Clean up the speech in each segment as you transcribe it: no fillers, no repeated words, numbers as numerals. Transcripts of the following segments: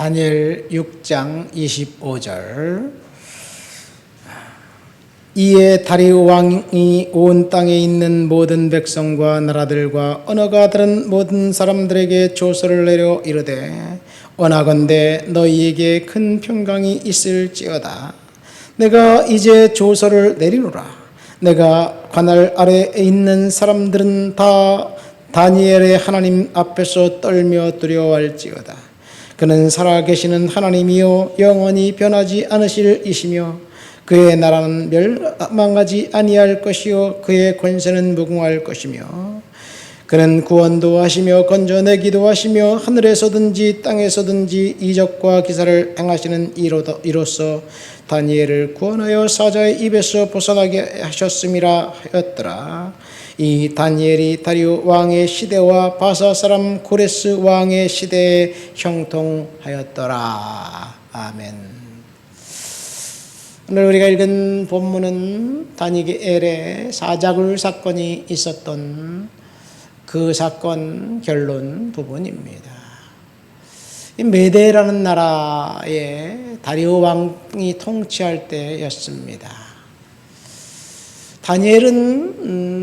다니엘 6장 25절. 이에 다리오 왕이 온 땅에 있는 모든 백성과 나라들과 언어가 다른 모든 사람들에게 조서를 내려 이르되, 원하건대 너희에게 큰 평강이 있을지어다. 내가 이제 조서를 내리노라. 내가 관할 아래에 있는 사람들은 다 다니엘의 하나님 앞에서 떨며 두려워할지어다. 그는 살아계시는 하나님이요 영원히 변하지 않으실 이시며, 그의 나라는 멸망하지 아니할 것이요 그의 권세는 무궁할 것이며, 그는 구원도 하시며 건져내기도 하시며 하늘에서든지 땅에서든지 이적과 기사를 행하시는 이로써 다니엘을 구원하여 사자의 입에서 벗어나게 하셨음이라 하였더라. 이 다니엘이 다리오 왕의 시대와 바사 사람 고레스 왕의 시대에 형통하였더라. 아멘. 오늘 우리가 읽은 본문은 다니엘의 사자굴 사건이 있었던 그 사건 결론 부분입니다. 이 메데라는 나라에 다리오 왕이 통치할 때였습니다. 다니엘은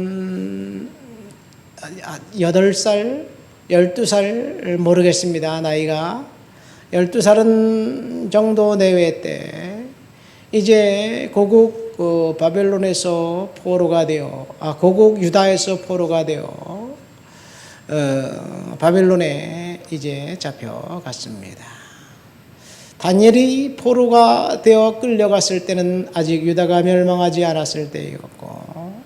8살, 12살 모르겠습니다. 나이가 12살은 정도 내외 때 이제 고국 바벨론에서 포로가 되어 고국 유다에서 포로가 되어 바벨론에 이제 잡혀갔습니다. 다니엘이 포로가 되어 끌려갔을 때는 아직 유다가 멸망하지 않았을 때였고,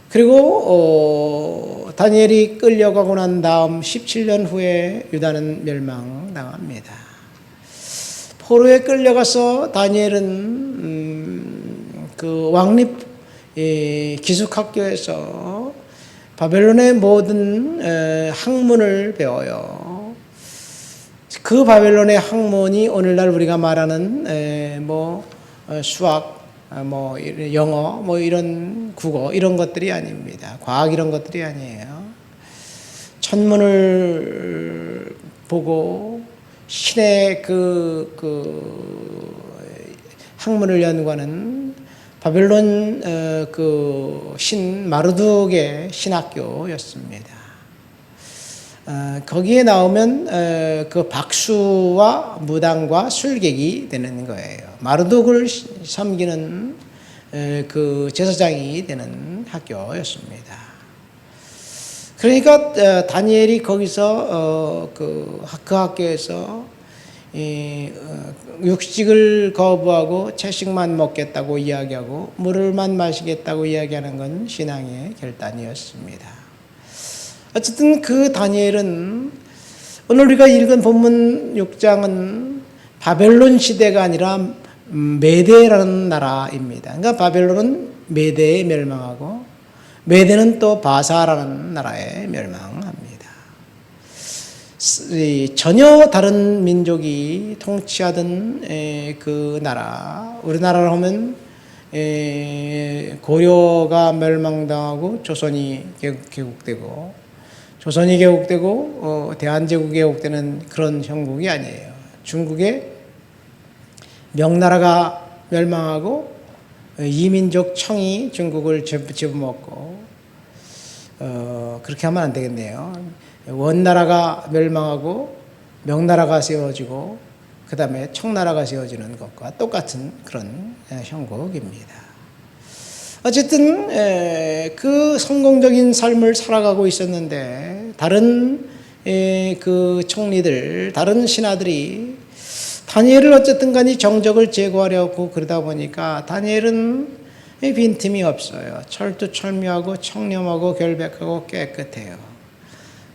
그리고 다니엘이 끌려가고 난 다음 17년 후에 유다는 멸망당합니다. 포로에 끌려가서 다니엘은 그 왕립 기숙학교에서 바벨론의 모든 학문을 배워요. 그 바벨론의 학문이 오늘날 우리가 말하는 수학, 영어, 이런 국어 이런 것들이 아닙니다. 과학 이런 것들이 아니에요. 천문을 보고 신의 그 학문을 연구하는 바벨론 그 신 마르둑의 신학교였습니다. 거기에 나오면 그 박수와 무당과 술객이 되는 거예요. 마르둑을 섬기는 그 제사장이 되는 학교였습니다. 그러니까 다니엘이 거기서 그 학교에서 육식을 거부하고 채식만 먹겠다고 이야기하고 물만 마시겠다고 이야기하는 건 신앙의 결단이었습니다. 어쨌든 그 다니엘은 오늘 우리가 읽은 본문 6장은 바벨론 시대가 아니라 메데라는 나라입니다. 그러니까 바벨론은 메데에 멸망하고 메데는 또 바사라는 나라에 멸망합니다. 전혀 다른 민족이 통치하던 그 나라, 우리나라로 하면 고려가 멸망당하고 조선이 개국되고, 조선이 개국되고 대한제국이 개국되는 그런 형국이 아니에요. 중국의 명나라가 멸망하고 이민족 청이 중국을 집어먹고, 그렇게 하면 안 되겠네요. 원나라가 멸망하고 명나라가 세워지고 그 다음에 청나라가 세워지는 것과 똑같은 그런 형국입니다. 어쨌든 그 성공적인 삶을 살아가고 있었는데 다른 그 총리들, 다른 신하들이 다니엘을 어쨌든 간에 정적을 제거하려고 그러다 보니까 다니엘은 빈틈이 없어요. 철두철미하고 청렴하고 결백하고 깨끗해요.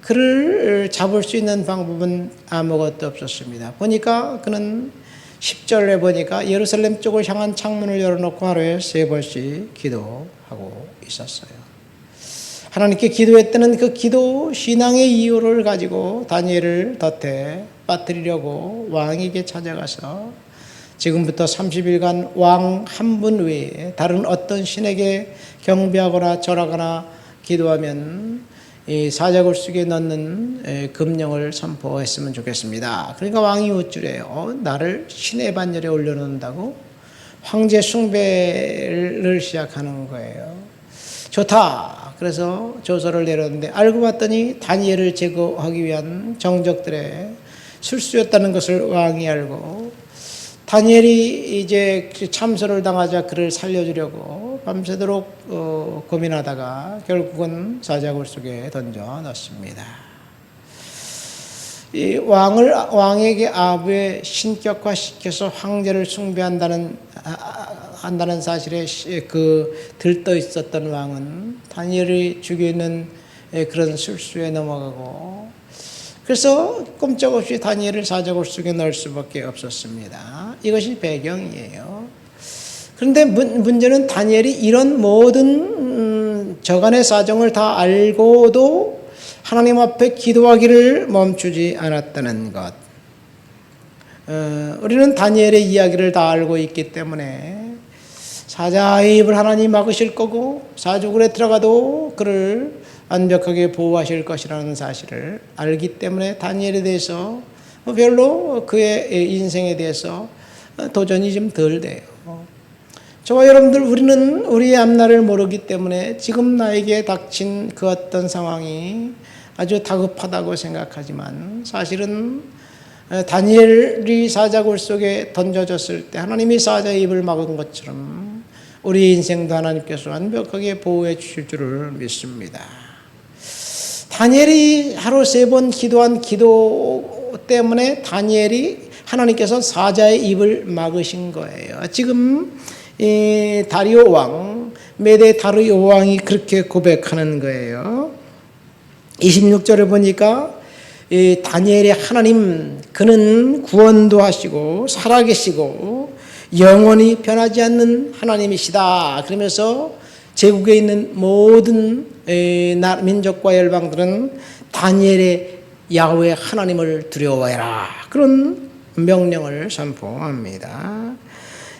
그를 잡을 수 있는 방법은 아무것도 없었습니다. 보니까 그는 10절에 보니까 예루살렘 쪽을 향한 창문을 열어놓고 하루에 3번씩 기도하고 있었어요. 하나님께 기도했다는 그 기도, 신앙의 이유를 가지고 다니엘을 덫에 빠뜨리려고 왕에게 찾아가서 지금부터 30일간 왕 한 분 외에 다른 어떤 신에게 경배하거나 절하거나 기도하면 이 사자굴 속에 넣는 금령을 선포했으면 좋겠습니다. 그러니까 왕이 우쭐해요. 나를 신의 반열에 올려놓는다고? 황제 숭배를 시작하는 거예요. 좋다. 그래서 조서를 내렸는데 알고 봤더니 다니엘을 제거하기 위한 정적들의 술수였다는 것을 왕이 알고, 다니엘이 이제 참소를 당하자 그를 살려주려고 밤새도록 고민하다가 결국은 사자굴 속에 던져 넣습니다. 이 왕에게 아부에 신격화시켜서 황제를 숭배한다는 사실에 들떠 있었던 왕은 다니엘이 죽이는 그런 술수에 넘어가고, 그래서 꼼짝없이 다니엘을 사자굴 속에 넣을 수밖에 없었습니다. 이것이 배경이에요. 그런데 문제는 다니엘이 이런 모든 저간의 사정을 다 알고도 하나님 앞에 기도하기를 멈추지 않았다는 것. 우리는 다니엘의 이야기를 다 알고 있기 때문에 사자의 입을 하나님 막으실 거고 사자굴에 들어가도 그를 완벽하게 보호하실 것이라는 사실을 알기 때문에 다니엘에 대해서 별로 그의 인생에 대해서 도전이 좀 덜 돼요. 저와 여러분들, 우리는 우리의 앞날을 모르기 때문에 지금 나에게 닥친 그 어떤 상황이 아주 다급하다고 생각하지만, 사실은 다니엘이 사자굴 속에 던져졌을 때 하나님이 사자의 입을 막은 것처럼 우리 인생도 하나님께서 완벽하게 보호해 주실 줄을 믿습니다. 다니엘이 하루 3번 기도한 기도 때문에 다니엘이 하나님께서 사자의 입을 막으신 거예요. 지금 이 다리오 왕, 메대 다리오 왕이 그렇게 고백하는 거예요. 26절에 보니까 이 다니엘의 하나님, 그는 구원도 하시고 살아계시고 영원히 변하지 않는 하나님이시다. 그러면서 제국에 있는 모든 민족과 열방들은 다니엘의 야훼 하나님을 두려워해라, 그런 명령을 선포합니다.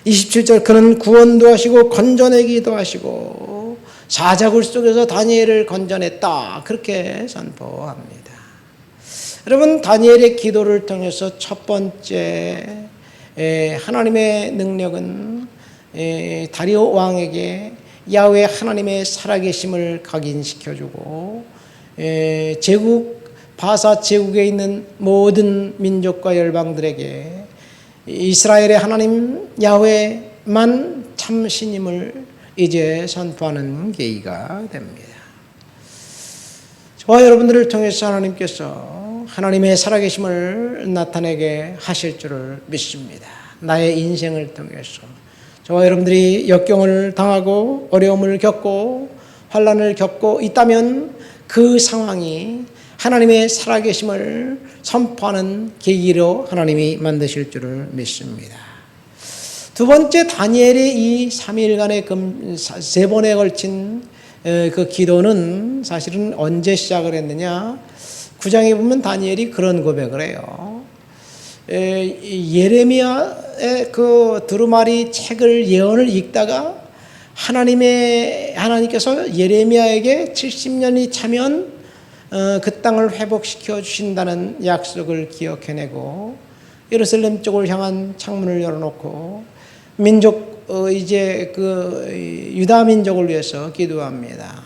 27절, 그는 구원도 하시고 건져내기도 하시고 사자굴 속에서 다니엘을 건져냈다, 그렇게 선포합니다. 여러분, 다니엘의 기도를 통해서 첫 번째 하나님의 능력은 다리오 왕에게 야훼 하나님의 살아계심을 각인시켜주고, 바사 제국에 있는 모든 민족과 열방들에게 이스라엘의 하나님 야훼만 참신임을 이제 선포하는 계기가 됩니다. 저와 여러분들을 통해서 하나님께서 하나님의 살아계심을 나타내게 하실 줄을 믿습니다. 나의 인생을 통해서 저와 여러분들이 역경을 당하고 어려움을 겪고 환난을 겪고 있다면 그 상황이 하나님의 살아계심을 선포하는 계기로 하나님이 만드실 줄을 믿습니다. 두 번째, 다니엘의 이 3일간의 3번에 걸친 그 기도는 사실은 언제 시작을 했느냐? 9장에 보면 다니엘이 그런 고백을 해요. 예레미야의 그 두루마리 책을 예언을 읽다가 하나님께서 예레미야에게 70년이 차면 그 땅을 회복시켜 주신다는 약속을 기억해내고 예루살렘 쪽을 향한 창문을 열어놓고 이제 그 유다 민족을 위해서 기도합니다.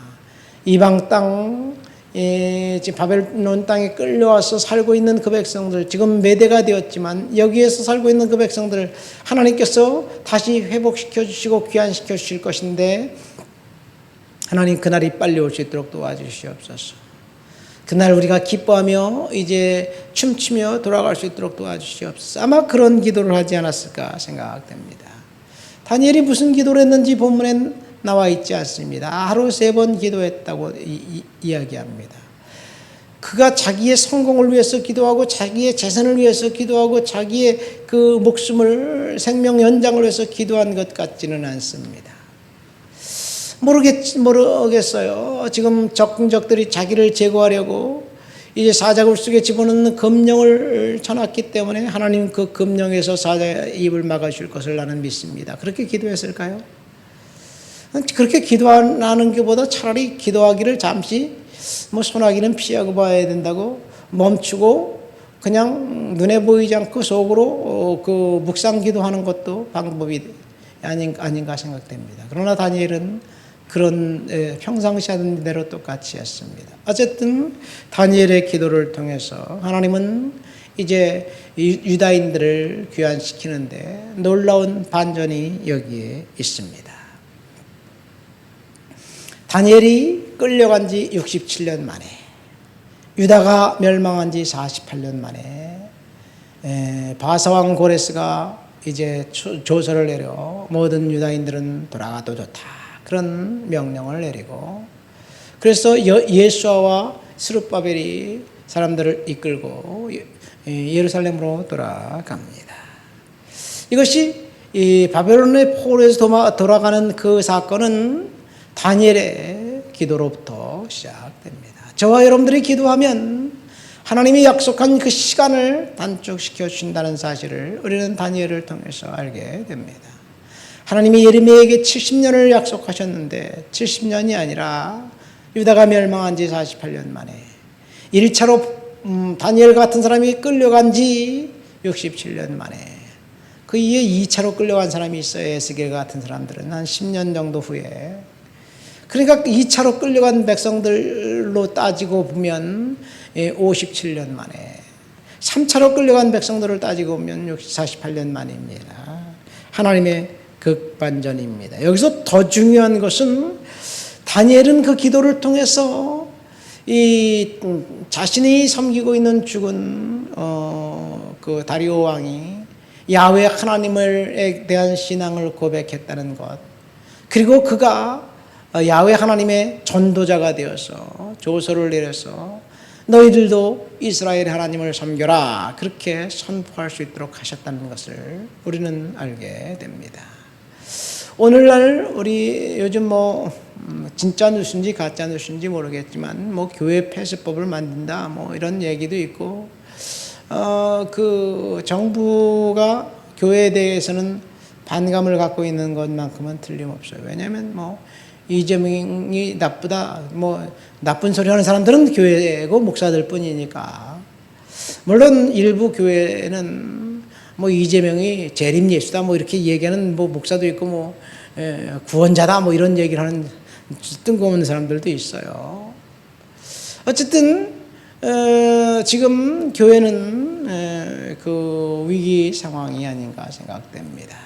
이방 땅, 지금 바벨론 땅에 끌려와서 살고 있는 그 백성들, 지금 메대가 되었지만 여기에서 살고 있는 그 백성들 하나님께서 다시 회복시켜 주시고 귀환시켜 주실 것인데, 하나님 그날이 빨리 올 수 있도록 도와주시옵소서. 그날 우리가 기뻐하며 이제 춤추며 돌아갈 수 있도록 도와주시옵소서. 아마 그런 기도를 하지 않았을까 생각됩니다. 다니엘이 무슨 기도를 했는지 본문엔 나와 있지 않습니다. 하루 3번 기도했다고 이야기합니다. 그가 자기의 성공을 위해서 기도하고 자기의 재산을 위해서 기도하고 자기의 그 목숨을 생명 연장을 위해서 기도한 것 같지는 않습니다. 모르겠어요. 지금 적군적들이 자기를 제거하려고 이제 사자굴 속에 집어넣는 금령을 쳐놨기 때문에 하나님 그 금령에서 사자의 입을 막아줄 것을 나는 믿습니다. 그렇게 기도했을까요? 그렇게 기도하는 것보다 차라리 기도하기를 잠시 뭐 소나기는 피하고 봐야 된다고 멈추고 그냥 눈에 보이지 않고 속으로 그 묵상기도하는 것도 방법이 아닌가 생각됩니다. 그러나 다니엘은 그런 평상시 하던 대로 똑같이 했습니다. 어쨌든 다니엘의 기도를 통해서 하나님은 이제 유다인들을 귀환시키는데 놀라운 반전이 여기에 있습니다. 다니엘이 끌려간 지 67년 만에, 유다가 멸망한 지 48년 만에 바사왕 고레스가 이제 조서를 내려 모든 유다인들은 돌아가도 좋다, 그런 명령을 내리고, 그래서 예수아와 스룹바벨이 사람들을 이끌고 예루살렘으로 돌아갑니다. 이것이 이 바벨론의 포로에서 돌아가는 그 사건은 다니엘의 기도로부터 시작됩니다. 저와 여러분들이 기도하면 하나님이 약속한 그 시간을 단축시켜 주신다는 사실을 우리는 다니엘을 통해서 알게 됩니다. 하나님이 예레미야에게 70년을 약속하셨는데 70년이 아니라 유다가 멸망한 지 48년 만에 1차로 다니엘 같은 사람이 끌려간 지 67년 만에, 그 이후에 2차로 끌려간 사람이 있어요. 에스겔 같은 사람들은 한 10년 정도 후에. 그러니까 2차로 끌려간 백성들로 따지고 보면 57년 만에, 3차로 끌려간 백성들을 따지고 보면 48년 만입니다. 하나님의 극반전입니다. 여기서 더 중요한 것은 다니엘은 그 기도를 통해서 이 자신이 섬기고 있는 죽은 그 다리오 왕이 야훼 하나님에 대한 신앙을 고백했다는 것, 그리고 그가 야훼 하나님의 전도자가 되어서 조서를 내려서 너희들도 이스라엘 하나님을 섬겨라, 그렇게 선포할 수 있도록 하셨다는 것을 우리는 알게 됩니다. 오늘날 우리 요즘 진짜 뉴스인지 가짜 뉴스인지 모르겠지만 교회 폐쇄법을 만든다 이런 얘기도 있고, 그 정부가 교회에 대해서는 반감을 갖고 있는 것만큼은 틀림없어요. 왜냐하면 이재명이 나쁘다, 나쁜 소리 하는 사람들은 교회고 목사들 뿐이니까. 물론 일부 교회는 이재명이 재림 예수다 이렇게 얘기하는 목사도 있고 구원자다 이런 얘기를 하는 뜬금없는 사람들도 있어요. 어쨌든 지금 교회는 그 위기 상황이 아닌가 생각됩니다.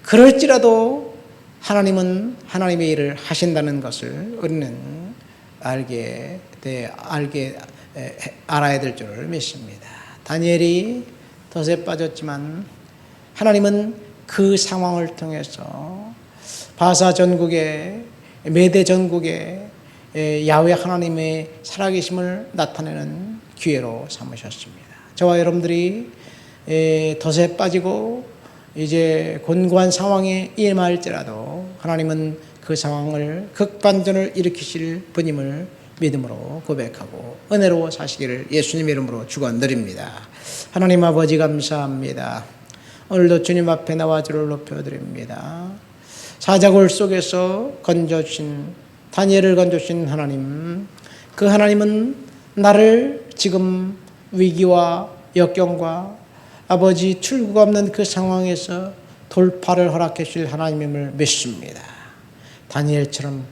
그럴지라도 하나님은 하나님의 일을 하신다는 것을 우리는 알아야 될 줄을 믿습니다. 다니엘이 덫에 빠졌지만 하나님은 그 상황을 통해서 바사 전국에, 메대 전국에 야훼 하나님의 살아계심을 나타내는 기회로 삼으셨습니다. 저와 여러분들이 덫에 빠지고 이제 곤고한 상황에 임할지라도 하나님은 그 상황을 극반전을 일으키실 분임을 믿음으로 고백하고 은혜로 사시기를 예수님 이름으로 축원드립니다. 하나님 아버지 감사합니다. 오늘도 주님 앞에 나와 주를 높여드립니다. 사자굴 속에서 건져주신, 다니엘을 건져주신 하나님, 그 하나님은 나를 지금 위기와 역경과 아버지 출구가 없는 그 상황에서 돌파를 허락해 주실 하나님임을 믿습니다. 다니엘처럼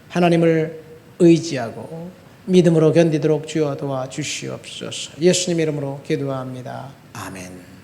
하나님을 의지하고 믿음으로 견디도록 주여 도와주시옵소서. 예수님 이름으로 기도합니다. 아멘.